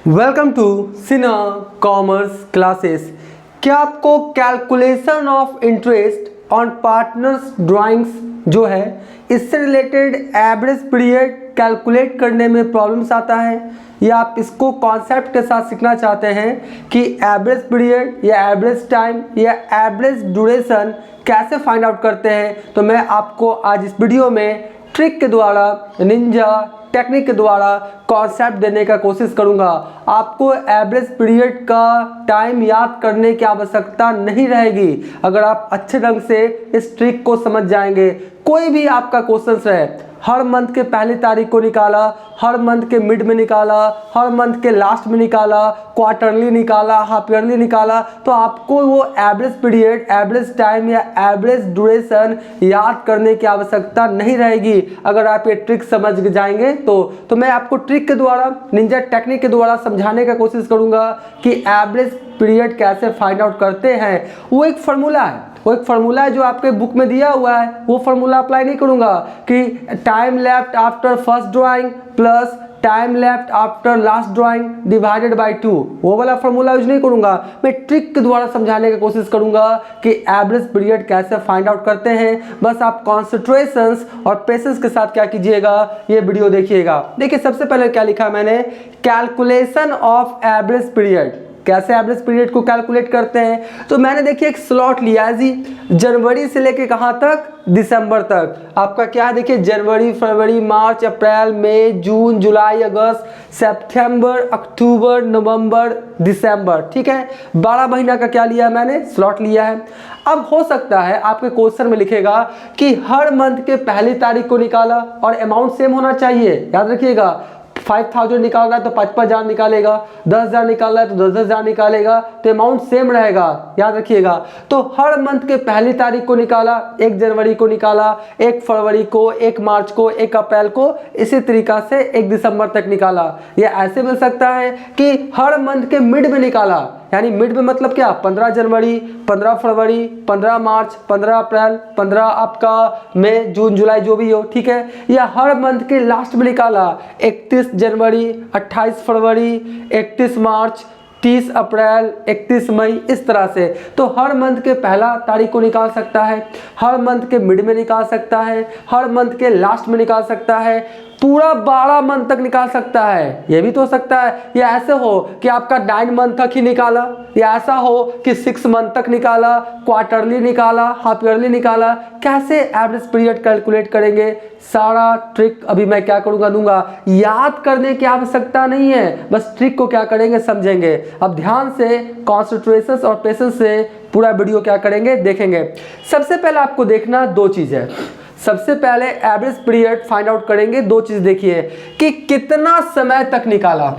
Welcome to Sinha commerce classes. क्या आपको calculation of interest on partners drawings जो है इससे रिलेटेड एवरेज पीरियड कैलकुलेट करने में प्रॉब्लम्स आता है, या आप इसको कॉन्सेप्ट के साथ सीखना चाहते हैं कि एवरेज पीरियड या एवरेज टाइम या एवरेज ड्यूरेशन कैसे फाइंड आउट करते हैं? तो मैं आपको आज इस वीडियो में ट्रिक के द्वारा, निंजा टेक्निक के द्वारा कॉन्सेप्ट देने का कोशिश करूंगा। आपको एवरेज पीरियड का टाइम याद करने की आवश्यकता नहीं रहेगी अगर आप अच्छे ढंग से इस ट्रिक को समझ जाएंगे। कोई भी आपका क्वेश्चन रहे, हर मंथ के पहली तारीख को निकाला, हर मंथ के मिड में निकाला, हर मंथ के लास्ट में निकाला, क्वार्टरली निकाला, हाफ ईयरली निकाला, तो आपको वो एवरेज पीरियड, एवरेज टाइम या एवरेज ड्यूरेशन याद करने की आवश्यकता नहीं रहेगी अगर आप ये ट्रिक समझ जाएंगे तो मैं आपको ट्रिक के द्वारा, निंजा टेक्निक के द्वारा समझाने का कोशिश करूंगा कि एवरेज पीरियड कैसे फाइंड आउट करते हैं। वो एक फार्मूला है, जो आपके बुक में दिया हुआ है। वो फार्मूला अप्लाई नहीं करूंगा कि time left after first drawing plus time left after last drawing divided by 2, वो वाला फार्मूला यूज नहीं करूंगा। मैं ट्रिक के द्वारा समझाने की कोशिश करूंगा कि एवरेज पीरियड कैसे फाइंड आउट करते हैं। बस आप कॉन्सेंट्रेशंस और पेशेंस के साथ क्या कीजिएगा, ये वीडियो देखिएगा। देखिए सबसे पहले क्या लिखा मैंने, कैलकुलेशन ऑफ एवरेज पीरियड। कैसे एवरेज पीरियड को कैलकुलेट करते हैं? तो मैंने देखिए एक स्लॉट लिया है जी, जनवरी से लेके कहाँ तक, दिसंबर तक। आपका क्या है देखिए, जनवरी, फरवरी, मार्च, अप्रैल, मई, जून, जुलाई, अगस्त, सितंबर, अक्टूबर, नवंबर, दिसंबर। ठीक है, 12 महीना का क्या लिया मैंने, स्लॉट लिया है। अब हो सकता है आपके क्वेश्चन में लिखेगा कि हर मंथ के पहली तारीख को निकाला और अमाउंट सेम होना चाहिए। याद रखिएगा, 5000 निकाल रहा है तो 55,000 निकालेगा, 10,000 निकाल रहा है तो 10,000 निकालेगा, तो अमाउंट सेम रहेगा। याद रखिएगा, तो हर मंथ के पहली तारीख को निकाला, 1 जनवरी को निकाला, 1 फरवरी को, 1 मार्च को, 1 अप्रैल को, इसी तरीका से 1 दिसंबर तक निकाला। या ऐसे मिल सकता है कि हर मंथ के मिड में निकाला, यानी मिड में मतलब क्या, 15 जनवरी, 15 फरवरी, 15 मार्च, 15 अप्रैल, 15 आपका मई, जून, जुलाई, जो भी हो। ठीक है, या हर मंथ के लास्ट में निकाला, 31 जनवरी, 28 फरवरी, 31 मार्च, 30 अप्रैल, 31 मई, इस तरह से। तो हर मंथ के पहला तारीख को निकाल सकता है, हर मंथ के मिड में निकाल सकता है, हर मंथ के लास्ट में निकाल सकता है, पूरा 12 मंथ तक निकाल सकता है। यह भी तो हो सकता है, या ऐसे हो कि आपका 9 मंथ तक ही निकाला, या ऐसा हो कि 6 मंथ तक निकाला, क्वार्टरली निकाला, हाफ ईयरली निकाला। कैसे एवरेज पीरियड कैलकुलेट करेंगे, सारा ट्रिक अभी मैं क्या करूंगा, दूंगा। याद करने की आवश्यकता नहीं है, बस ट्रिक को क्या करेंगे, समझेंगे। अब ध्यान से, कॉन्सेंट्रेशन और पेशेंस से पूरा वीडियो क्या करेंगे, देखेंगे। सबसे पहले आपको देखना 2 चीज़ है। सबसे पहले एवरेज पीरियड फाइंड आउट करेंगे, 2 चीज देखिए कि कितना समय तक निकाला,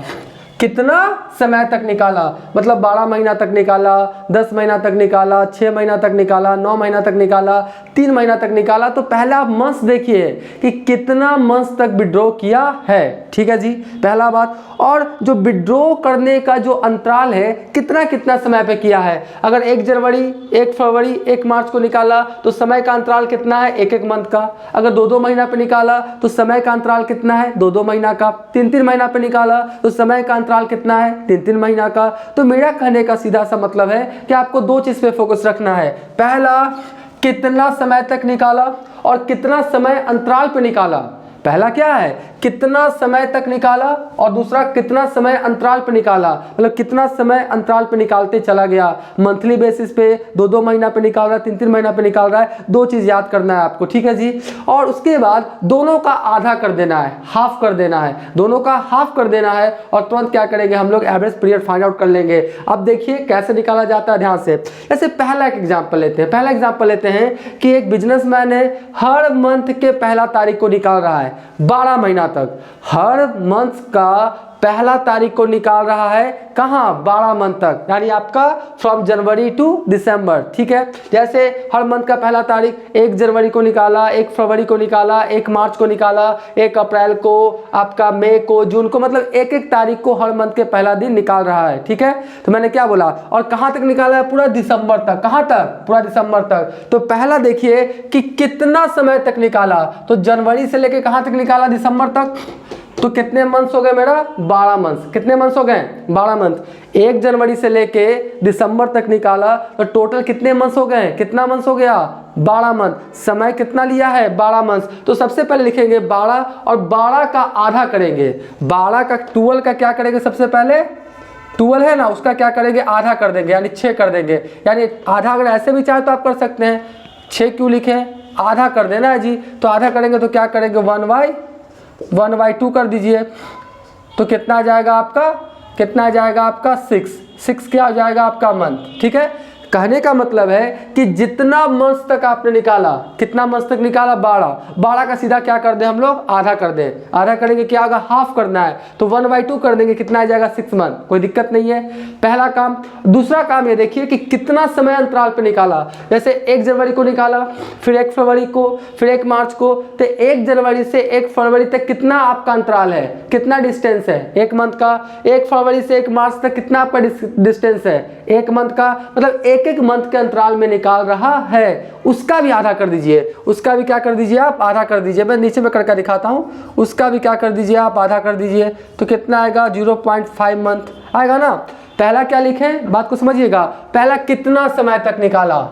कितना समय तक निकाला, मतलब 12 महीना तक निकाला, 10 महीना तक निकाला, 6 महीना तक निकाला, 9 महीना तक निकाला, 3 महीना तक निकाला। तो पहले आप मंथ्स देखिए कि कितना मंथ्स तक विड्रॉ किया है। ठीक है जी, पहला बात। और जो विड्रॉ करने का जो अंतराल है, कितना कितना समय पे किया है। अगर 1 जनवरी, 1 फरवरी, 1 मार्च को निकाला तो समय का अंतराल कितना है, 1 मंथ का। अगर 2 महीना पे निकाला तो समय का अंतराल कितना है, 2 महीना का। 3 महीना पे निकाला तो समय का अंतराल कितना है, 3 महीना का। तो मेरा कहने का सीधा सा मतलब है कि आपको 2 चीज पे फोकस रखना है। पहला, कितना समय तक निकाला और कितना समय अंतराल पे निकाला। पहला क्या है, कितना समय तक निकाला, और दूसरा कितना समय अंतराल पे निकाला, मतलब कितना समय अंतराल पे निकालते चला गया। मंथली बेसिस पे 2 महीना पे निकाल रहा है, 3 महीना पे निकाल रहा है। 2 चीज याद करना है आपको। ठीक है जी, और उसके बाद दोनों का आधा कर देना है, हाफ कर देना है, दोनों का हाफ कर देना है, और तुरंत क्या करेंगे हम लोग, एवरेज पीरियड फाइंड आउट कर लेंगे। अब देखिए कैसे निकाला जाता है, ध्यान से। जैसे पहला एक एग्जाम्पल लेते हैं, पहला एग्जाम्पल लेते हैं कि एक बिजनेसमैन है, हर मंथ के पहला तारीख को निकाल रहा है, 12 महीना तक। हर मंथ का पहला तारीख को निकाल रहा है, कहाँ, 12 मंथ तक, यानी आपका फ्रॉम जनवरी टू दिसंबर। ठीक है, जैसे हर मंथ का पहला तारीख 1 जनवरी को निकाला, 1 फरवरी को निकाला, 1 मार्च को निकाला, 1 अप्रैल को, आपका मई को, जून को, मतलब 1 तारीख को हर मंथ के पहला दिन निकाल रहा है। ठीक है, तो मैंने क्या बोला, और कहाँ तक निकाला है, पूरा दिसंबर तक। कहाँ तक, पूरा दिसंबर तक। तो पहला देखिए कि कितना समय तक निकाला, तो जनवरी से लेकर कहाँ तक निकाला, दिसंबर तक। तो कितने मंथ्स हो गए मेरा 12 मंथ्स। कितने मंथ्स हो गए 12 मंथ। 1 जनवरी से लेके दिसंबर तक निकाला तो टोटल कितने मंथ्स हो गए, कितना मंथ्स हो गया 12 मंथ। समय कितना लिया है 12 मंथ्स। तो सबसे पहले लिखेंगे 12 और 12 का आधा करेंगे। 12 का 12 का क्या करेंगे, सबसे पहले 12 है ना उसका क्या करेंगे आधा कर देंगे यानी 6 कर देंगे। यानी आधा अगर ऐसे भी चाहे तो आप कर सकते हैं, 6 क्यों लिखे, आधा कर देना है जी। तो आधा करेंगे तो क्या करेंगे 1/2 कर दीजिए। तो कितना आ जाएगा आपका, कितना आ जाएगा आपका 6 क्या हो जाएगा आपका मंथ। ठीक है, कहने का मतलब है कि जितना मंथ तक आपने निकाला, कितना मंथ तक निकाला 12 का सीधा क्या कर दें हम लोग आधा कर दें। आधा करेंगे क्या होगा हाफ करना है तो 1/2 कर देंगे, कितना आ जाएगा 6 मंथ। कोई दिक्कत नहीं है, पहला काम। दूसरा काम ये देखिए कि कितना समय अंतराल पे निकाला। जैसे 1 जनवरी को निकाला, फिर 1 फरवरी को, फिर 1 मार्च को। तो 1 जनवरी से 1 फरवरी तक कितना आपका अंतराल है, कितना डिस्टेंस है 1 मंथ का। 1 फरवरी से 1 मार्च तक कितना आपका डिस्टेंस है 1 मंथ का, मतलब एक मंथ के अंतराल में निकाल रहा है। उसका भी आधा कर दीजिए, उसका भी क्या कर दीजिए आप आधा कर दीजिए। मैं नीचे में करके दिखाता हूं, उसका भी क्या कर दीजिए आप आधा कर दीजिए। तो कितना आएगा 0.5 मंथ आएगा ना। पहला क्या लिखें, बात को समझिएगा। पहला कितना समय तक निकाला,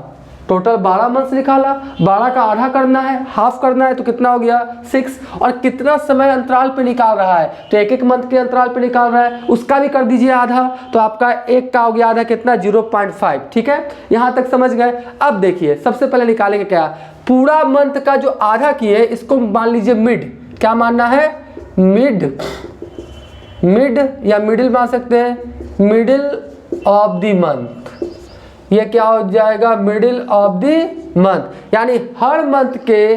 टोटल 12 मंथ्स निकाला, 12 का आधा करना है, हाफ करना है तो कितना हो गया 6। और कितना समय अंतराल पे निकाल रहा है तो 1 मंथ के अंतराल पे निकाल रहा है, उसका भी कर दीजिए आधा। तो आपका 1 का हो गया आधा कितना 0.5। ठीक है, यहां तक समझ गए। अब देखिए सबसे पहले निकालेंगे क्या, पूरा मंथ का जो आधा किए इसको मान लीजिए मिड। क्या मानना है मिड या मिडिल मान सकते हैं, मिडिल ऑफ द मंथ। ये क्या हो जाएगा मिडिल ऑफ द मंथ। यानी हर मंथ के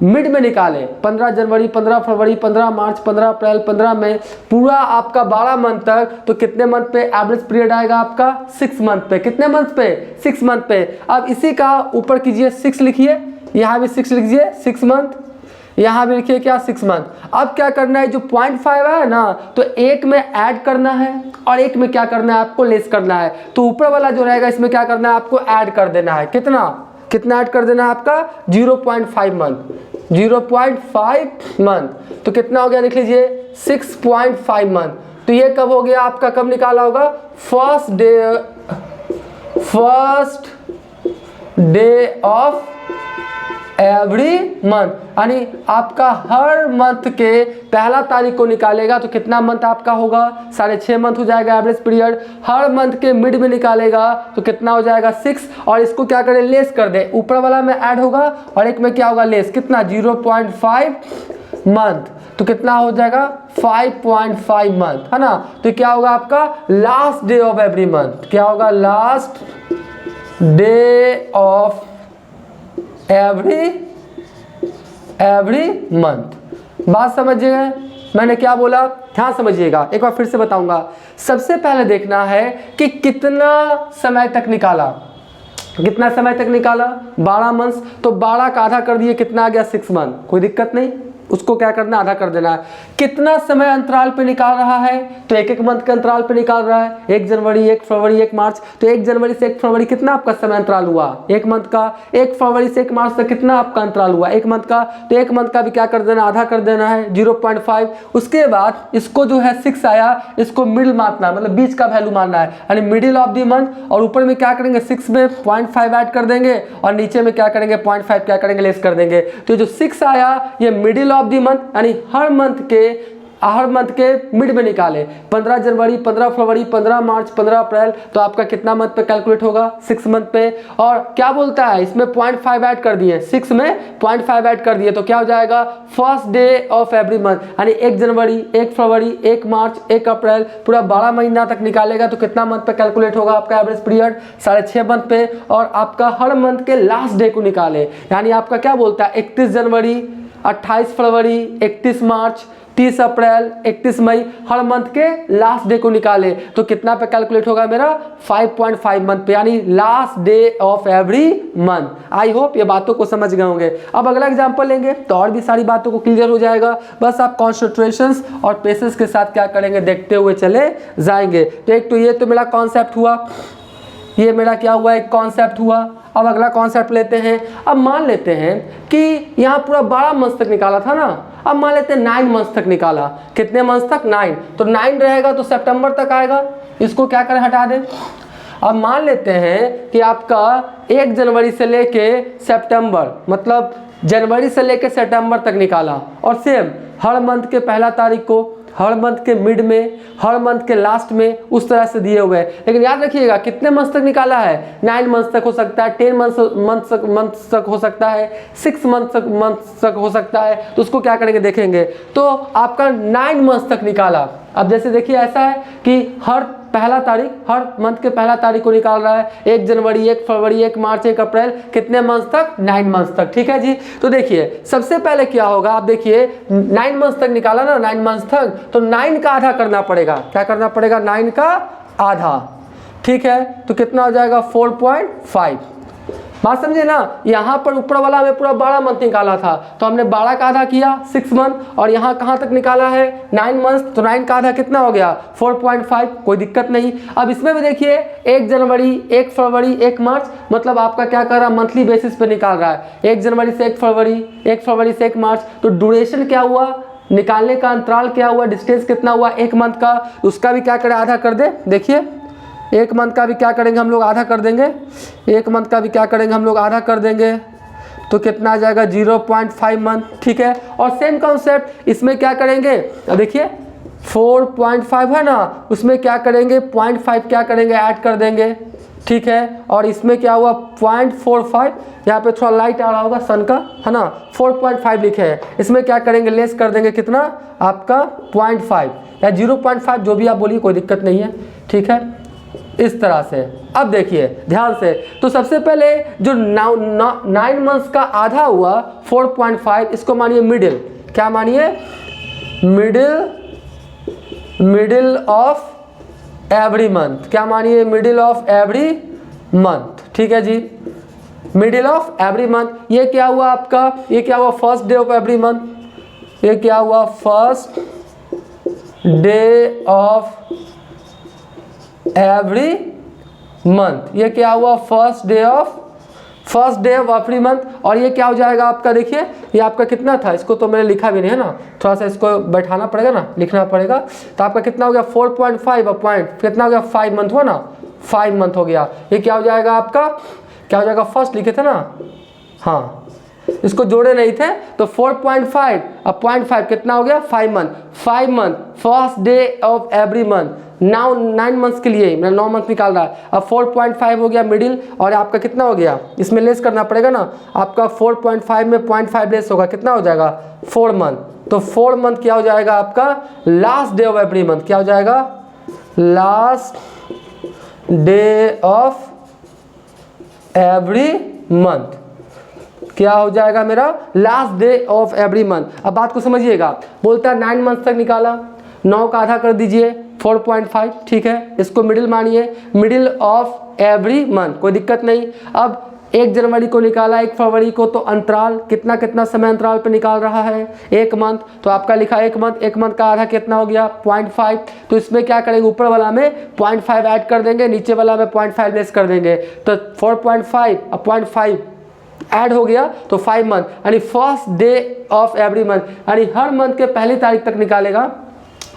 मिड में निकाले, 15 जनवरी, 15 फरवरी, 15 मार्च, 15 अप्रैल, 15 मई, पूरा आपका 12 मंथ तक। तो कितने मंथ पे एवरेज पीरियड आएगा आपका 6 मंथ पे। कितने मंथ पे 6 मंथ पे। अब इसी का ऊपर कीजिए 6 लिखिए, यहाँ भी 6 लिखिए 6 मंथ, यहाँ भी लिखिए क्या 6 मंथ। अब क्या करना है, जो 0.5 है ना तो एक में ऐड करना है और एक में क्या करना है आपको लेस करना है। तो ऊपर वाला जो रहेगा इसमें क्या करना है आपको ऐड कर देना है। कितना ऐड कर देना है आपका 0.5 मंथ। 0.5 मंथ तो कितना हो गया लिख लीजिए 6.5 मंथ। तो ये कब हो गया आपका, कब निकाला होगा first day of every month. यानी आपका हर मंथ के पहला तारीख को निकालेगा तो कितना मंथ आपका होगा 6.5 मंथ हो जाएगा एवरेज पीरियड। हर मंथ के मिड में निकालेगा तो कितना हो जाएगा 6। और इसको क्या करें लेस कर दे, ऊपर वाला में ऐड होगा और एक में क्या होगा लेस, कितना 0.5 मंथ। तो कितना हो जाएगा 5.5 मंथ है ना। तो क्या होगा आपका last day of every month. क्या होगा last day of every month. बात समझिएगा मैंने क्या बोला, ध्यान समझिएगा, एक बार फिर से बताऊंगा। सबसे पहले देखना है कि कितना समय तक निकाला, कितना समय तक निकाला 12 मंथ्स। तो 12 का आधा कर दिए, कितना आ गया 6 मंथ। कोई दिक्कत नहीं, उसको क्या करना आधा कर देना है। कितना समय अंतराल पे निकाल रहा है तो 1 मंथ के अंतराल पे निकाल रहा है। 1 जनवरी, 1 फरवरी, 1 मार्च। तो 1 जनवरी से 1 फरवरी कितना आपका समय अंतराल हुआ 1 मंथ का। 1 फरवरी से 1 मार्च तक कितना आपका अंतराल हुआ 1 मंथ का। तो 1 मंथ का भी क्या कर देना आधा कर देना है 0.5। उसके बाद इसको जो है 6 आया, इसको मिडिल मानना है, मतलब बीच का वैल्यू मानना है, यानी मिडिल ऑफ द मंथ। और ऊपर में क्या करेंगे 6 में 0.5 ऐड कर देंगे और नीचे में क्या करेंगे 0.5 क्या करेंगे लेस कर देंगे। तो जो 6 आया ये मिडिल ऑफ द मंथ, यानी हर मंथ के मिड में निकाले। 15 जनवरी, 15 फरवरी, 15 मार्च, 15 अप्रैल। तो आपका कितना मंथ पे कैलकुलेट होगा 6 मंथ पे। और क्या बोलता है इसमें 0.5 ऐड कर दिए, 6 में 0.5 ऐड कर दिए तो क्या हो जाएगा first day of every month. यानी 1 जनवरी, 1 फरवरी, 1 मार्च, 1 अप्रैल, पूरा 12 महीना तक निकालेगा तो कितना मंथ पे कैलकुलेट होगा आपका एवरेज पीरियड 6.5 मंथ पे। और आपका हर मंथ के लास्ट डे को निकाले, यानी आपका क्या बोलता है 31 जनवरी, 28 फरवरी, 31 मार्च, 30 अप्रैल, 31 मई, हर मंथ के लास्ट डे को निकाले तो कितना पे कैलकुलेट होगा मेरा 5.5 मंथ पे, यानी last day of every month. I hope ये बातों को समझ गए होंगे। अब अगला एग्जांपल लेंगे तो और भी सारी बातों को क्लियर हो जाएगा। बस आप कॉन्सेंट्रेशन और पेशेंस के साथ क्या करेंगे देखते हुए चले जाएंगे। तो एक तो ये तो मेरा कॉन्सेप्ट हुआ, ये मेरा क्या हुआ एक कॉन्सेप्ट हुआ। अब अगला कॉन्सेप्ट लेते हैं। अब मान लेते हैं कि यहाँ पूरा 12 मंथ तक निकाला था ना, अब मान लेते हैं 9 मंथ्स तक निकाला, कितने मंथ्स तक 9, तो 9 रहेगा तो सितंबर तक आएगा, इसको क्या करें हटा दें। अब मान लेते हैं कि आपका 1 जनवरी से लेके सितंबर, मतलब जनवरी से लेके सितंबर तक निकाला, और सेम हर मंथ के पहला तारीख को, हर मंथ के मिड में, हर मंथ के लास्ट में, उस तरह से दिए हुए हैं। लेकिन याद रखिएगा कितने मंथ तक निकाला है, 9 मंथ तक हो सकता है, 10 मंथ तक हो सकता है, 6 मंथ तक हो सकता है। तो उसको क्या करेंगे देखेंगे, तो आपका 9 मंथ तक निकाला। अब जैसे देखिए ऐसा है कि हर पहला तारीख, हर मंथ के पहला तारीख को निकाल रहा है, 1 जनवरी, 1 फरवरी, 1 मार्च, 1 अप्रैल, कितने मंथ तक, 9 मंथ तक। ठीक है जी। तो देखिए सबसे पहले क्या होगा, आप देखिए 9 मंथ तक निकाला ना, 9 मंथ तक, तो 9 का आधा करना पड़ेगा। क्या करना पड़ेगा, 9 का आधा। ठीक है, तो कितना हो जाएगा 4.5। बात समझे ना, यहाँ पर ऊपर वाला हमें पूरा 12 मंथ निकाला था, तो हमने 12 का आधा किया 6 मंथ, और यहाँ कहाँ तक निकाला है 9 मंथ, तो 9 का आधा कितना हो गया 4.5, कोई दिक्कत नहीं। अब इसमें भी देखिए 1 जनवरी, 1 फरवरी, 1 मार्च, मतलब आपका क्या कर रहा है, मंथली बेसिस पे निकाल रहा है, 1 जनवरी से 1 फरवरी, 1 फरवरी से 1 मार्च, तो ड्यूरेशन क्या हुआ, निकालने का अंतराल क्या हुआ, डिस्टेंस कितना हुआ 1 मंथ का, उसका भी क्या करें आधा कर दे। देखिए 1 मंथ का भी क्या करेंगे हम लोग आधा कर देंगे, 1 मंथ का भी क्या करेंगे हम लोग आधा कर देंगे, तो कितना आ जाएगा 0.5 मंथ। ठीक है, और सेम कॉन्सेप्ट इसमें क्या करेंगे, देखिए 4.5 है ना, उसमें क्या करेंगे 0.5 क्या करेंगे ऐड कर देंगे। ठीक है, और इसमें क्या हुआ 0.45, यहाँ पे थोड़ा लाइट आ रहा होगा सन का, है ना, 4.5 लिखे हैं, इसमें क्या करेंगे लेस कर देंगे, कितना आपका 0.5 या 0.5, जो भी आप बोलिए कोई दिक्कत नहीं है। ठीक है, इस तरह से। अब देखिए ध्यान से, तो सबसे पहले जो 9 मंथ्स का आधा हुआ 4.5, इसको मानिए मिडिल, क्या मानिए मिडिल ऑफ एवरी मंथ, क्या मानिए मिडिल ऑफ एवरी मंथ। ठीक है जी, मिडिल ऑफ एवरी मंथ। ये क्या हुआ आपका, ये क्या हुआ first day of every month, ये क्या हुआ first day of every month, ये क्या हुआ first day of every month. और ये क्या हो जाएगा आपका, देखिए ये आपका कितना था, इसको तो मैंने लिखा भी नहीं है ना, थोड़ा सा इसको बैठाना पड़ेगा ना, लिखना पड़ेगा। तो आपका कितना हो गया 4.5 और पॉइंट कितना हो गया 5 मंथ हुआ ना, 5 मंथ हो गया। ये क्या हो जाएगा आपका, क्या हो जाएगा फर्स्ट लिखे थे ना, हाँ इसको जोड़े नहीं थे, तो 4.5 और 0.5 कितना हो गया 5 month, 5 month first day of every month. Now 9 months के लिए मैं 9 मंथ निकाल रहा है। अब 4.5 हो गया मिडिल, और आपका कितना हो गया, इसमें लेस करना पड़ेगा ना, आपका 4.5 में 0.5 लेस होगा, कितना हो जाएगा 4 मंथ। तो 4 मंथ क्या हो जाएगा आपका last day of every month, क्या हो जाएगा last day of every month, क्या हो जाएगा मेरा last day of every month. अब बात को समझिएगा, बोलता है 9 मंथ तक निकाला, 9 का आधा कर दीजिए 4.5। ठीक है, इसको मिडिल मानिए, मिडिल ऑफ एवरी मंथ, कोई दिक्कत नहीं। अब 1 जनवरी को निकाला, 1 फरवरी को, तो अंतराल कितना समय अंतराल पे निकाल रहा है 1 मंथ, तो आपका लिखा 1 मंथ, 1 मंथ का आधा कितना हो गया 0.5। तो इसमें क्या करेंगे, ऊपर वाला में 0.5 ऐड कर देंगे, नीचे वाला में 0.5 लेस कर देंगे, तो 4.5 और 0.5 ऐड हो गया, तो 5 मंथ, यानी first day of every month, यानी हर मंथ के पहली तारीख तक निकालेगा,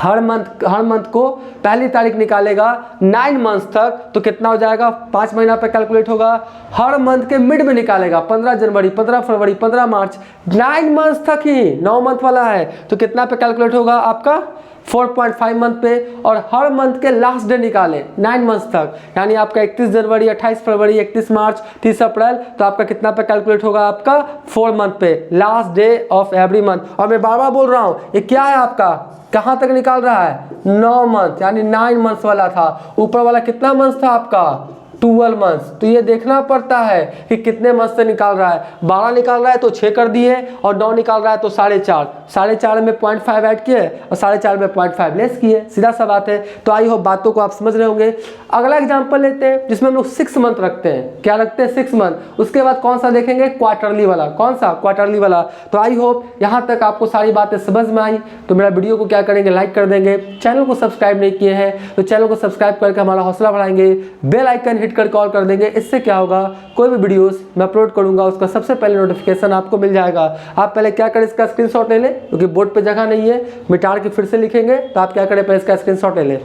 हर मंथ को पहली तारीख निकालेगा 9 मंथ्स तक, तो कितना हो जाएगा 5 महीना पे कैलकुलेट होगा। हर मंथ के मिड में निकालेगा 15 जनवरी, 15 फरवरी, 15 मार्च, 9 मंथ्स तक ही, 9 मंथ वाला है, तो कितना पे कैलकुलेट होगा आपका 4.5 मंथ पे। और हर मंथ के लास्ट डे निकाले 9 मंथ्स तक, यानी आपका 31 जनवरी, 28 फरवरी, 31 मार्च, 30 अप्रैल, तो आपका कितना पे कैलकुलेट होगा आपका 4 मंथ पे, last day of every month. और मैं बार बार बोल रहा हूँ, ये क्या है आपका, कहाँ तक निकाल रहा है 9 मंथ, यानी 9 मंथ्स वाला था। ऊपर वाला कितना मंथ था आपका 12 मंथ्स, तो ये देखना पड़ता है कि कितने मंथ से निकाल रहा है। 12 निकाल रहा है तो 6 कर दिए, और 9 निकाल रहा है तो 4.5 में 0.5 ऐड किए और 4.5 में 0.5 लेस किए, सीधा सा बात है। तो आई होप बातों को आप समझ रहे होंगे। अगला एग्जांपल लेते हैं जिसमें हम लोग 6 मंथ रखते हैं, क्या रखते हैं 6 मंथ। उसके बाद कौन सा देखेंगे, क्वार्टरली वाला। कौन सा, क्वार्टरली वाला। तो आई होप यहाँ तक आपको सारी बातें समझ में आई। तो मेरा वीडियो को क्या करेंगे, लाइक कर देंगे। चैनल को सब्सक्राइब नहीं किए हैं तो चैनल को सब्सक्राइब करके हमारा हौसला बढ़ाएंगे। बेल आइकन हिट कर कॉल कर देंगे। इससे क्या होगा, कोई भी वीडियोस मैं अपलोड करूंगा उसका सबसे पहले नोटिफिकेशन आपको मिल जाएगा। आप पहले क्या करें, इसका स्क्रीनशॉट ले लें, क्योंकि बोर्ड पे जगह नहीं है, मिटार के फिर से लिखेंगे। तो आप क्या करें, पहले इसका स्क्रीनशॉट ले लें।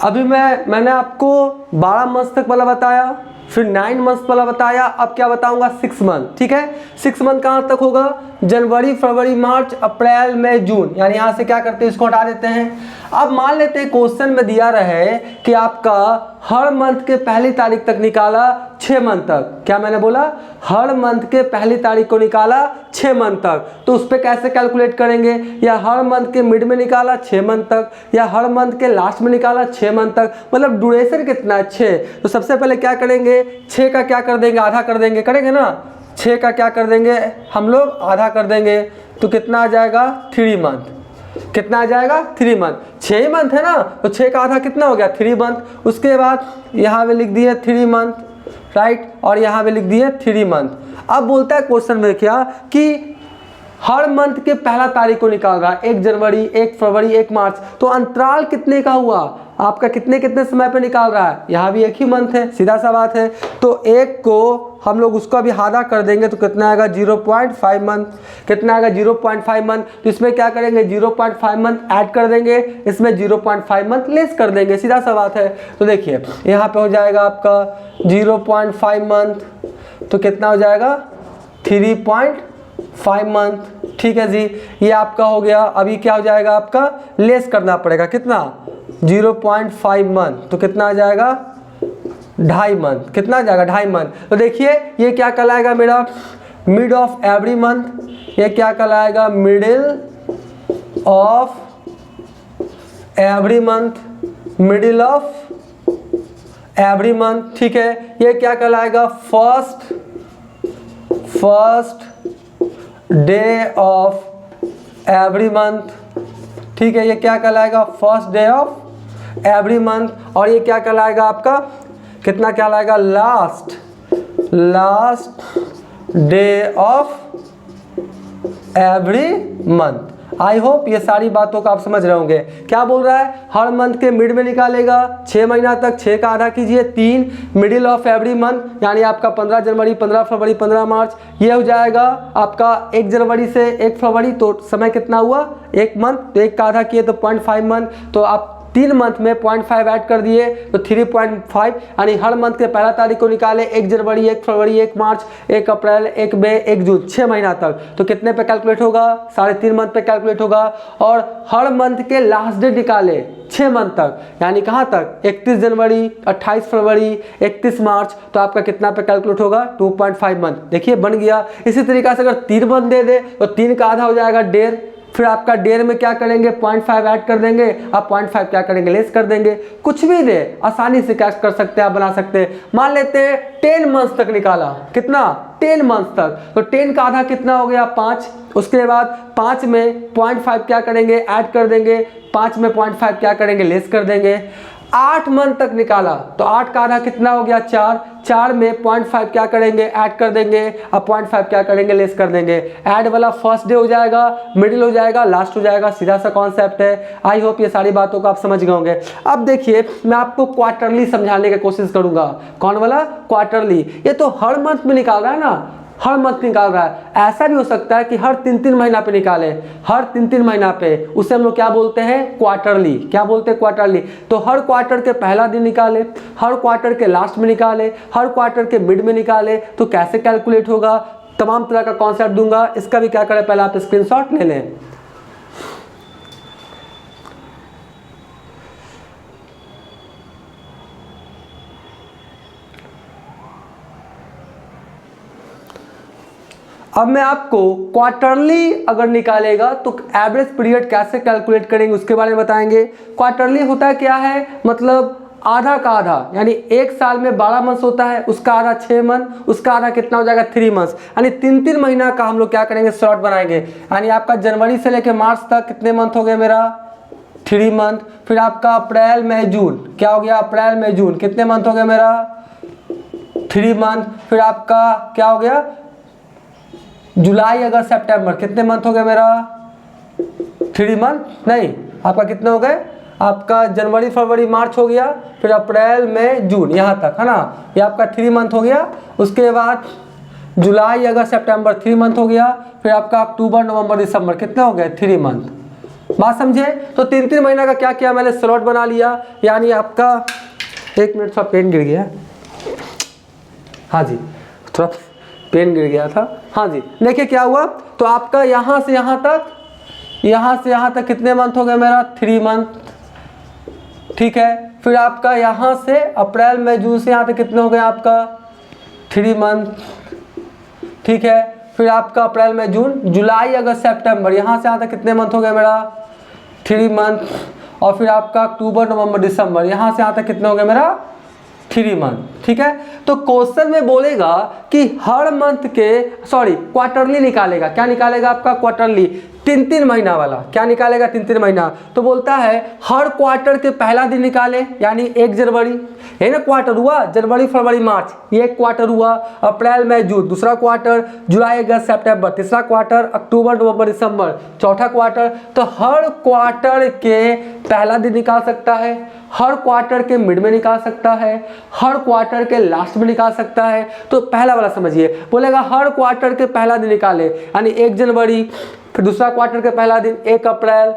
अभी मैंने आपको 12 मंथ तक वाला बताया, फिर 9 मंथ वाला बताया, अब क्या बताऊंगा 6 मंथ। ठीक है, 6 मंथ कहाँ तक होगा, जनवरी, फरवरी, मार्च, अप्रैल, मई, जून। यानी यहाँ से क्या करते हैं, इसको हटा देते हैं। अब मान लेते हैं क्वेश्चन में दिया रहे कि आपका हर मंथ के पहली तारीख तक निकाला 6 मंथ तक। क्या मैंने बोला, हर मंथ के पहली तारीख को निकाला 6 मंथ तक, तो उस पर कैसे कैलकुलेट करेंगे, या हर मंथ के मिड में निकाला 6 मंथ तक, या हर मंथ के लास्ट में निकाला 6 मंथ तक, मतलब ड्यूरेशन कितना है 6। तो सबसे पहले क्या करेंगे, 6 का क्या कर देंगे, आधा कर देंगे, करेंगे ना। 6 का क्या कर देंगे हम लोग, आधा कर देंगे, तो कितना आ जाएगा 3 मंथ। कितना आ जाएगा 3 मंथ, 6 मंथ है ना, तो 6 का आधा कितना हो गया 3 मंथ। उसके बाद यहाँ पे लिख दिए 3 मंथ, राइट, और यहाँ पे लिख दिए 3 मंथ। अब बोलता है क्वेश्चन में क्या कि हर मंथ के पहला तारीख को निकाल रहा है, 1 जनवरी, 1 फरवरी, 1 मार्च, तो अंतराल कितने का हुआ आपका, कितने कितने समय पे निकाल रहा है, यहाँ भी एक ही मंथ है, सीधा सा बात है। तो 1 को हम लोग उसको अभी आधा कर देंगे, तो कितना आएगा 0.5 मंथ। कितना आएगा 0.5 मंथ। तो इसमें क्या करेंगे, 0.5 मंथ ऐड कर देंगे, इसमें 0.5 मंथ लेस कर देंगे, सीधा सा बात है। तो देखिए यहाँ पे हो जाएगा आपका 0.5 मंथ, तो कितना हो जाएगा 3.5 मंथ। ठीक है जी, ये आपका हो गया। अभी क्या हो जाएगा, आपका लेस करना पड़ेगा, कितना 0.5 मंथ, तो कितना आ जाएगा 2.5 मंथ। कितना आ जाएगा 2.5 मंथ। तो देखिए ये क्या कहलाएगा मेरा, मिड ऑफ एवरी मंथ। ये क्या कहलाएगा, middle of every month, middle of every month. ठीक है, ये क्या कहलाएगा, first day of every month. ठीक है, ये क्या कहलाएगा, first day of every month. और ये क्या कहलाएगा आपका, कितना कहलाएगा, last day of every month. I hope ये सारी बातों को आप समझ रहे होंगे। क्या बोल रहा है, हर मंथ के मिड में निकालेगा 6 महीना तक, 6 का आधा कीजिए 3, मिडिल ऑफ एवरी मंथ यानी आपका 15 जनवरी, 15 फरवरी, 15 मार्च, ये हो जाएगा आपका 1 जनवरी से 1 फरवरी। तो समय कितना हुआ, 1 मंथ, तो 1 का आधा किए तो 0.5 मंथ। तो आप 3 मंथ में 0.5 ऐड कर दिए तो 3.5, यानी हर मंथ के पहला तारीख को निकाले 1 जनवरी, 1 फरवरी, 1 मार्च, 1 अप्रैल, 1 मई, 1 जून, 6 महीना तक। तो कितने पे कैलकुलेट होगा, 3.5 मंथ पे कैलकुलेट होगा। और हर मंथ के लास्ट डे निकाले 6 मंथ तक, यानी कहाँ तक, 31 जनवरी, 28 फरवरी, 31 मार्च, तो आपका कितना पे कैलकुलेट होगा 2.5 मंथ। देखिए बन गया। इसी तरीके से अगर 3 मंथ दे दे तो 3 का आधा हो जाएगा 1.5, फिर आपका 1.5 में क्या करेंगे 0.5 ऐड कर देंगे, आप 0.5 क्या करेंगे लेस कर देंगे। कुछ भी दे आसानी से क्या कर सकते हैं आप, बना सकते हैं। मान लेते हैं 10 मंथ तक निकाला, कितना 10 मंथ तक, तो 10 का आधा कितना हो गया 5। उसके बाद 5 में 0.5 क्या करेंगे ऐड कर देंगे, 5 में 0.5 क्या करेंगे लेस कर देंगे। 8 मंथ तक निकाला तो 8 का आधा कितना हो गया 4, 4 में 0.5 क्या करेंगे ऐड कर देंगे, अब 0.5 क्या करेंगे लेस कर देंगे। ऐड वाला फर्स्ट डे हो जाएगा, मिडिल हो जाएगा, लास्ट हो जाएगा, सीधा सा कॉन्सेप्ट है। आई होप ये सारी बातों को आप समझ गए होंगे। अब देखिए मैं आपको क्वार्टरली समझाने की कोशिश करूंगा। कौन वाला, क्वार्टरली। ये तो हर मंथ में निकाल रहा है ना, हर मंथ निकाल रहा है। ऐसा भी हो सकता है कि हर 3-3 महीना पे निकाले, हर 3-3 महीना पे, उसे हम लोग क्या बोलते हैं क्वार्टरली। क्या बोलते हैं क्वार्टरली। तो हर क्वार्टर के पहला दिन निकाले, हर क्वार्टर के लास्ट में निकाले, हर क्वार्टर के मिड में निकाले, तो कैसे कैलकुलेट होगा, तमाम तरह का कॉन्सेप्ट दूंगा। इसका भी क्या करें, पहले आप स्क्रीनशॉट ले लें। अब मैं आपको क्वार्टरली अगर निकालेगा तो एवरेज पीरियड कैसे कैलकुलेट करेंगे उसके बारे में बताएंगे। क्वार्टरली होता क्या है, मतलब आधा का आधा, यानी एक साल में 12 मंथ होता है, उसका आधा 6 मंथ, उसका आधा कितना हो जाएगा 3 मंथ, यानी 3-3 महीना का हम लोग क्या करेंगे शॉर्ट बनाएंगे। यानी आपका जनवरी से लेकर मार्च तक कितने मंथ हो गए मेरा 3 मंथ। फिर आपका अप्रैल मई जून, क्या हो गया अप्रैल मई जून, कितने मंथ हो गए मेरा 3 मंथ। फिर आपका क्या हो गया, जुलाई अगस्त सितंबर, कितने मंथ हो गए मेरा, 3 मंथ नहीं, आपका कितने हो गए, आपका जनवरी फरवरी मार्च हो गया, फिर अप्रैल मई जून, यहाँ तक है ना, ये आपका 3 मंथ हो गया। उसके बाद जुलाई अगस्त सितंबर 3 मंथ हो गया, फिर आपका अक्टूबर नवंबर दिसंबर कितने हो गए, 3 मंथ। बात समझे? तो 3-3 महीना का क्या किया मैंने, स्लॉट बना लिया। यानी आपका 1 मिनट, थोड़ा पेन गिर गया, हाँ जी थोड़ा पेन गिर गया था, हाँ जी। देखिए क्या हुआ, तो आपका यहाँ से यहाँ तक, यहाँ से यहाँ तक कितने मंथ हो गए मेरा, 3 मंथ, ठीक है। फिर आपका यहाँ से अप्रैल मई जून से यहाँ तक कितने हो गए आपका, 3 मंथ, ठीक है। फिर आपका अप्रैल मई जून, जुलाई अगस्त सितंबर, यहाँ से यहाँ तक कितने मंथ हो गए मेरा, 3 मंथ। और फिर आपका अक्टूबर नवंबर दिसंबर, यहाँ से यहाँ तक कितने हो गए मेरा, 3 मंथ, ठीक है। तो क्वेश्चन में बोलेगा कि हर मंथ के, सॉरी क्वार्टरली निकालेगा, क्या निकालेगा आपका, क्वार्टरली, 3-3 महीना वाला, क्या निकालेगा, 3-3 महीना। तो बोलता है हर क्वार्टर के पहला दिन निकाले, यानी 1 जनवरी, है ना, क्वार्टर हुआ, जनवरी फरवरी मार्च, ये एक क्वार्टर हुआ, अप्रैल मई जून दूसरा क्वार्टर, जुलाई अगस्त सितंबर तीसरा क्वार्टर, अक्टूबर नवंबर दिसंबर चौथा क्वार्टर। तो हर क्वार्टर के पहला दिन निकाल सकता है, हर क्वार्टर के मिड में निकाल सकता है, हर क्वार्टर के लास्ट में निकाल सकता है। तो पहला वाला समझिए, बोलेगा हर क्वार्टर के पहला दिन निकाले, यानी 1 जनवरी, फिर दूसरा क्वार्टर के पहला दिन 1 अप्रैल,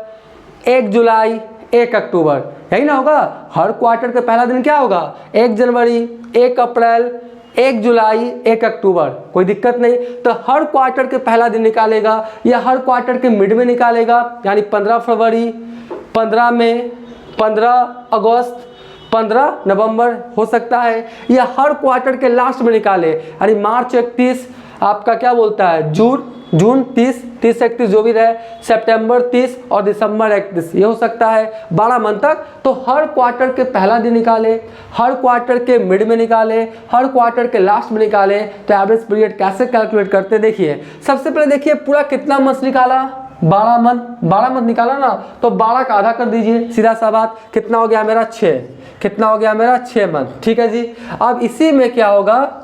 1 जुलाई, 1 अक्टूबर, यही ना होगा। हर क्वार्टर के पहला दिन क्या होगा, 1 जनवरी, 1 अप्रैल, 1 जुलाई, 1 अक्टूबर, कोई दिक्कत नहीं। तो हर क्वार्टर के पहला दिन निकालेगा, या हर क्वार्टर के मिड में निकालेगा, यानी 15 फरवरी, 15 मई, 15 अगस्त, 15 नवंबर हो सकता है, या हर क्वार्टर के लास्ट में निकाले, यानी मार्च 31, आपका क्या बोलता है, जून 30 से 31 जो भी रहे, सितंबर 30 और दिसंबर 31, ये हो सकता है 12 मंथ तक। तो हर क्वार्टर के पहला दिन निकाले, हर क्वार्टर के मिड में निकाले, हर क्वार्टर के लास्ट में निकाले। तो एवरेज पीरियड कैसे कैलकुलेट करते, देखिए सबसे पहले देखिए पूरा कितना मंथ निकाला, 12 मंथ निकाला ना, तो 12 का आधा कर दीजिए, सीधा सा बात, कितना हो गया मेरा 6, कितना हो गया मेरा 6 मंथ, ठीक है जी। अब इसी में क्या होगा,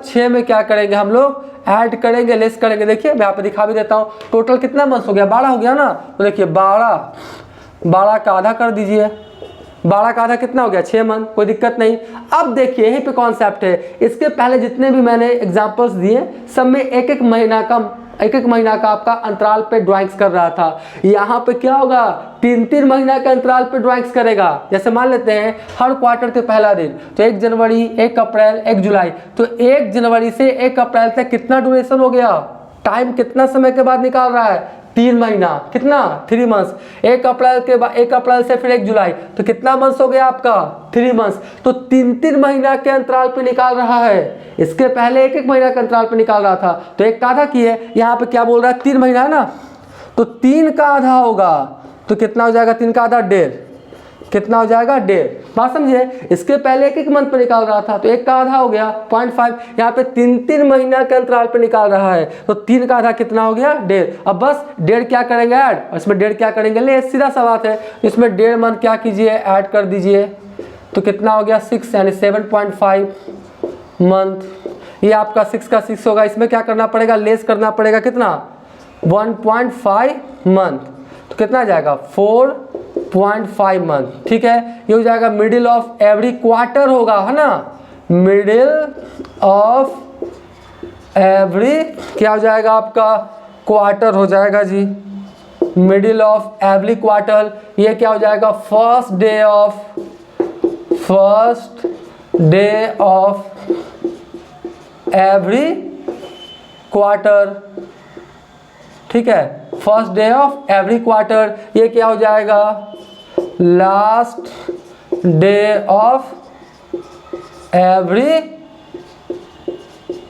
6 में क्या करेंगे हम लोग, ऐड करेंगे, लेस करेंगे। देखिए मैं यहाँ पे दिखा भी देता हूँ, टोटल कितना मंथ हो गया, 12 हो गया ना। तो देखिए 12 का आधा कर दीजिए, 12 का आधा कितना हो गया, 6 मंथ, कोई दिक्कत नहीं। अब देखिए यहीं पे कॉन्सेप्ट है, इसके पहले जितने भी मैंने एग्जांपल्स दिए सब में एक एक महीना का आपका अंतराल पे ड्राइंग्स कर रहा था। यहाँ पे क्या होगा, 3-3 महीना के अंतराल पे ड्राइंग्स करेगा। जैसे मान लेते हैं हर क्वार्टर के पहला दिन, तो 1 जनवरी, 1 अप्रैल, 1 जुलाई, तो 1 जनवरी से 1 अप्रैल तक कितना ड्यूरेशन हो गया, टाइम कितना समय के बाद निकाल रहा है, 3 महीना, कितना, 3 मंथ्स। 1 अप्रैल के बाद, 1 अप्रैल से फिर 1 जुलाई, तो कितना मंथ्स हो गया आपका, 3 मंथ्स। तो 3-3 महीना के अंतराल पे निकाल रहा है, इसके पहले 1-1 महीना के अंतराल पे निकाल रहा था। तो एक का आधा की है, यहाँ पे क्या बोल रहा है, 3 महीना है ना, तो 3 का आधा होगा, तो कितना हो जाएगा, 3 का आधा 1.5, कितना हो जाएगा, 1.5। बात समझे, इसके पहले 1-1 मंथ पे निकाल रहा था, तो 1 का आधा हो गया 0.5, यहाँ पे 3-3 महीना के अंतराल पे निकाल रहा है, तो 3 का आधा कितना हो गया, 1.5। अब बस 1.5 क्या करेंगे ऐड, और इसमें 1.5 क्या करेंगे ले, सीधा सा बात है। इसमें 1.5 मंथ क्या कीजिए, ऐड कर दीजिए, तो कितना हो गया 6, यानी 7.5 मंथ। ये आपका 6 का 6 होगा, इसमें क्या करना पड़ेगा, लेस करना पड़ेगा, कितना, 1.5 मंथ, तो कितना जाएगा 4.5 मंथ, ठीक है। ये हो जाएगा मिडिल ऑफ एवरी क्वार्टर होगा, है ना, मिडिल ऑफ एवरी क्या हो जाएगा आपका, क्वार्टर हो जाएगा जी, मिडिल ऑफ एवरी क्वार्टर। ये क्या हो जाएगा, first day of every quarter, ठीक है, first day of every quarter. ये क्या हो जाएगा, last day of every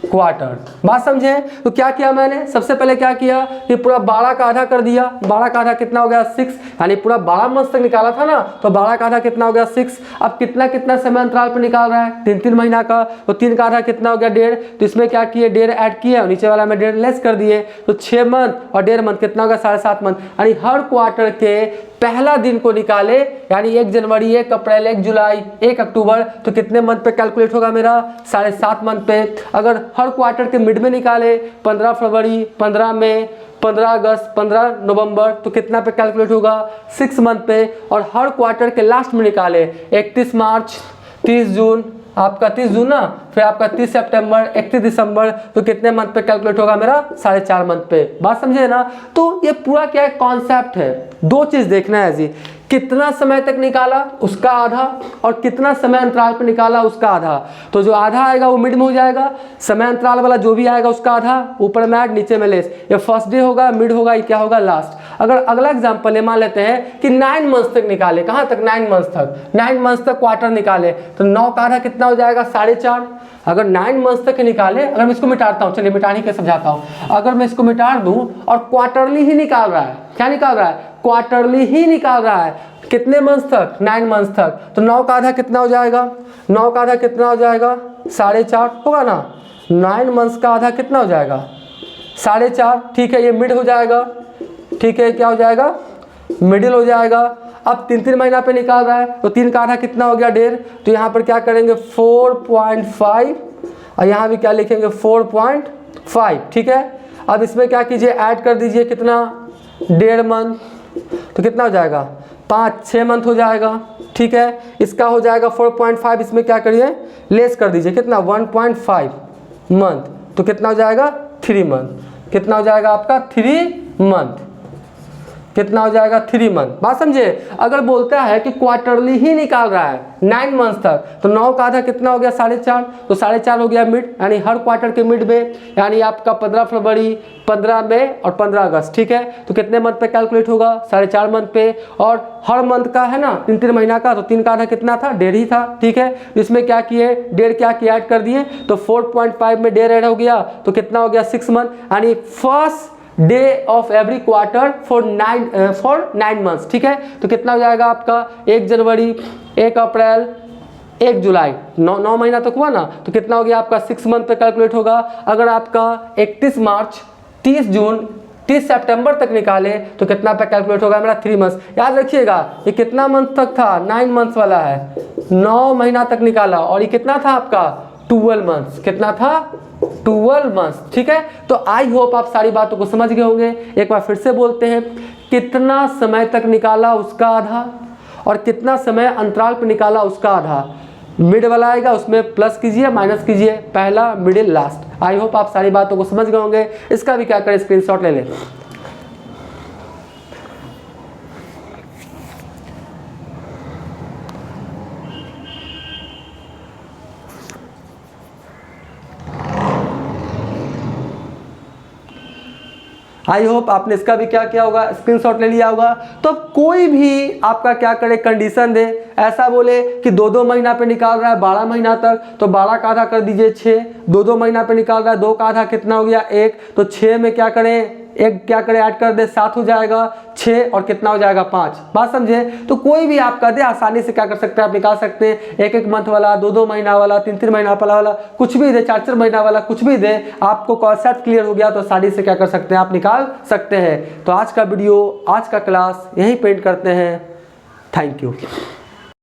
quarter. बात समझे, तो क्या किया मैंने, सबसे पहले क्या किया कि पूरा 12 का आधा कर दिया, 12 का आधा कितना हो गया 6, यानी पूरा 12 मंथ तक निकाला था ना, तो 12 का आधा कितना हो गया 6। अब कितना समय अंतराल पे निकाल रहा है, 3-3 महीना का, तो 3 का आधा कितना हो गया 1.5, तो इसमें क्या किए 1.5 ऐड किए और नीचे वाला में 1.5 लेस कर दिए, तो 6 मंथ और 1.5 मंथ कितना होगा 7.5 मंथ। यानी हर क्वार्टर के पहला दिन को निकाले, यानी 1 जनवरी, 1 अप्रैल, 1 जुलाई, 1 अक्टूबर, तो कितने मंथ पे कैलकुलेट होगा मेरा? 7.5 मंथ पे। अगर हर क्वार्टर के मिड में निकाले 15 फरवरी, 15 मई, 15 अगस्त, 15 नवंबर, तो कितना पे कैलकुलेट होगा? 6 मंथ पे। और हर क्वार्टर के लास्ट में निकाले 31 मार्च, 30 जून, आपका 30 जून ना, फिर आपका 30 सितंबर, 31 दिसंबर, तो कितने मंथ पे कैलकुलेट होगा मेरा? 4.5 मंथ पे। बात समझे ना? तो ये पूरा क्या है, कॉन्सेप्ट है। दो चीज देखना है जी, कितना समय तक निकाला उसका आधा, और कितना समय अंतराल पे निकाला उसका आधा। तो जो आधा आएगा वो मिड में हो जाएगा, समय अंतराल वाला जो भी आएगा उसका आधा, ऊपर में ऐड नीचे में लेस। ये फर्स्ट डे होगा, मिड होगा, ये क्या होगा? लास्ट। अगर अगला एग्जांपल मान लेते हैं कि 9 मंथ्स तक निकाले, कहाँ तक? 9 मंथ्स तक। 9 मंथ्स तक क्वार्टर निकाले, तो 9 का आधा कितना हो जाएगा? 4.5। अगर 9 मंथ्स तक निकाले, अगर मैं इसको मिटाता हूँ, चलिए मिटाने के समझाता हूँ। अगर मैं इसको मिटा दूं और क्वार्टरली ही निकाल रहा है, क्या निकाल रहा है? क्वार्टरली ही निकाल रहा है। कितने मंथ्स तक? 9 मंथ्स तक। तो 9 का आधा कितना हो जाएगा? 9 का आधा कितना हो जाएगा? 4.5 होगा ना। 9 मंथ्स का आधा कितना हो जाएगा? 4.5। ठीक है, ये मिड हो जाएगा। ठीक है, क्या हो जाएगा? मिडिल हो जाएगा। अब 3 महीना पे निकाल रहा है, तो 3 का आधा कितना हो गया? 1.5। तो यहाँ पर क्या करेंगे? 4.5, और यहाँ भी क्या लिखेंगे? 4.5। ठीक है, अब इसमें क्या कीजिए? ऐड कर दीजिए कितना? 1.5 मंथ, तो कितना हो जाएगा? 5-6 मंथ हो जाएगा। ठीक है, इसका हो जाएगा 4.5, इसमें क्या करिए? लेस कर दीजिए कितना? 1.5 मंथ, तो कितना हो जाएगा? 3 मंथ। कितना हो जाएगा आपका? 3 मंथ। कितना हो जाएगा? 3 मंथ। बात समझे? अगर बोलता है कि क्वार्टरली ही निकाल रहा है 9 मंथ्स तक, तो 9 का आधा कितना हो गया? 4.5। तो 4.5 हो गया मिड, यानी हर क्वार्टर के मिड में, यानी आपका 15 फरवरी, 15 मई और 15 अगस्त। ठीक है, तो कितने मंथ पे कैलकुलेट होगा? 4.5 मंथ पे। और हर मंथ का है ना 3 महीना का, तो 3 का आधा कितना था? 1.5 ही था। ठीक है, इसमें क्या किए? 1.5 क्या किया? ऐड कर दिए, तो 4.5 में 1.5 ऐड हो गया, तो कितना हो गया? 6 मंथ, यानी first day of every quarter for 9 months. ठीक है, तो कितना हो जाएगा आपका? 1 जनवरी, 1 अप्रैल, 1 जुलाई, 9 महीना तक हुआ ना, तो कितना हो गया आपका? 6 मंथ पे कैलकुलेट होगा। अगर आपका 31 मार्च, 30 जून, 30 सितंबर तक निकाले, तो कितना पे कैलकुलेट होगा मेरा? 3 मंथ्स। याद रखिएगा, ये कितना मंथ तक था? 9 मंथ्स वाला है, 9 महीना तक निकाला। और ये कितना था आपका? 12 मंथ्स। कितना था? 12 मंथ्स। ठीक है, तो आई होप आप सारी बातों को समझ गए होंगे। एक बार फिर से बोलते हैं, कितना समय तक निकाला उसका आधा, और कितना समय अंतराल पर निकाला उसका आधा। मिड वाला आएगा, उसमें प्लस कीजिए, माइनस कीजिए, पहला, मिडिल, लास्ट। आई होप आप सारी बातों को समझ गए होंगे। इसका भी क्या करें? स्क्रीनशॉट ले लें। आई होप आपने इसका भी क्या किया होगा? स्क्रीनशॉट ले लिया होगा। तो कोई भी आपका क्या करे? कंडीशन दे, ऐसा बोले कि 2-2 महीना पे निकाल रहा है 12 महीना तक, तो 12 का आधा कर दीजिए 6। 2-2 महीना पे निकाल रहा है, 2 का आधा कितना हो गया? 1। तो 6 में क्या करें? 1 क्या करें? ऐड कर दे, 7 हो जाएगा। 6 और कितना हो जाएगा? 5। बात समझे? तो कोई भी आपका दे, आसानी से क्या कर सकते हैं? आप निकाल सकते हैं। 1-1 मंथ वाला, 2-2 महीना वाला, 3-3 महीना वाला, कुछ भी दे, 4-4 महीना वाला, कुछ भी दे। आपको कॉन्सेप्ट क्लियर हो गया तो आसानी से क्या कर सकते हैं? आप निकाल सकते हैं। तो आज का वीडियो, आज का क्लास यहीं पे एंड करते हैं। Thank you.